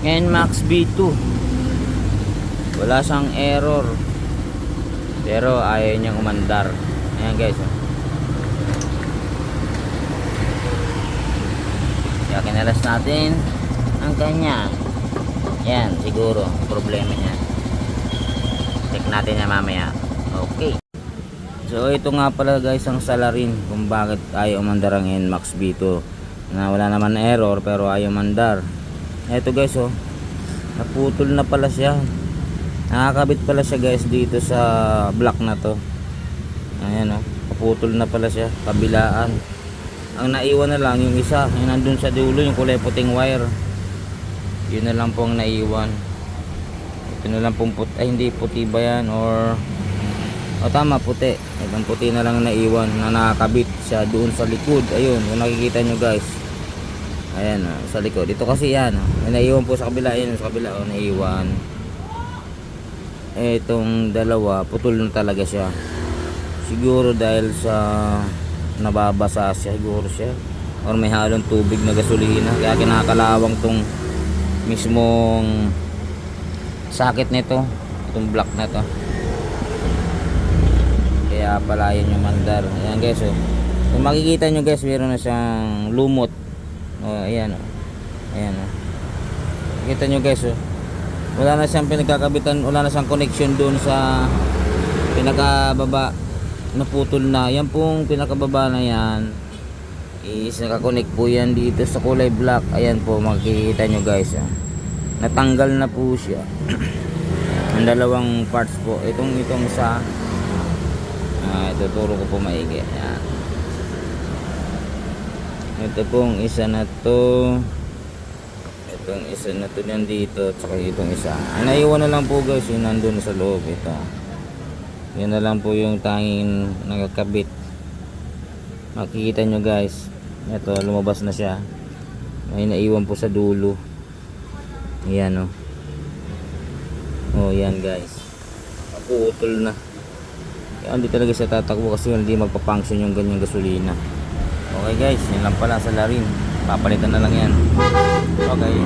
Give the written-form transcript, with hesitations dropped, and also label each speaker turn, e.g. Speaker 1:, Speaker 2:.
Speaker 1: NMAX V2. Wala siyang error, pero ayaw niyang umandar. Ayan guys, oh. Kaya kinalas natin ang kanya. Yan, siguro problema niya. Check natin yan mamaya. Okay. So ito nga pala guys ang salarin kung bakit ayaw umandar ang NMAX V2, na wala naman error pero ayaw umandar. Ito guys, oh, naputol na pala siya. Nakakabit pala siya guys dito sa block na to. Ayan, oh, naputol na pala siya kabilaan. Ang naiwan na lang yung isa, yung nandun sa dulo, yung kulay puting wire. Yun na lang po ang naiwan. Ito na lang pong puti, ay hindi puti ba yan, or tama, puti. Itong puti na lang naiwan na nakakabit siya doon sa likod. Ayun, kung nakikita nyo guys, ayan, sa likod. Ito kasi yan, may naiwan po sa kabila. Ayan, sa kabila, naiwan. Itong dalawa, putol na talaga siya. Siguro dahil sa nababasa siya, siguro siya, or may halong tubig na gasolina, kaya kinakalawang tong mismong sakit nito, itong block na to. Kaya pala yun yung mandar. Ayan guys, oh. Kung makikita nyo guys, meron na siyang lumot. Ayan, oh. Ayan, oh. Makikita nyo guys, oh. Wala na siyang pinagkakabitan, wala na siyang connection doon sa pinakababa, naputol na. Yan pong pinakababa na yan is nakakonect po yan dito sa kulay black. Ayan po, makikita nyo guys, oh. Natanggal na po siya. Ang dalawang parts po, itong isa, ituturo ko po maigi. Ayan. Ito pong isa na to, itong isa na to nandito, tsaka itong isa. Naiwan na lang po guys, yung nandun sa loob. Ito, yan na lang po yung tanging nakakabit. Makikita nyo guys, ito lumabas na siya. May naiwan po sa dulo. Ayan, oh. Oh, yan guys, naputol na. Kaya hindi talaga siya tatakbo kasi hindi magpapunction yung ganyang gasolina. Okay guys, yan lang pala sa larin. Papalitan na lang yan. Okay.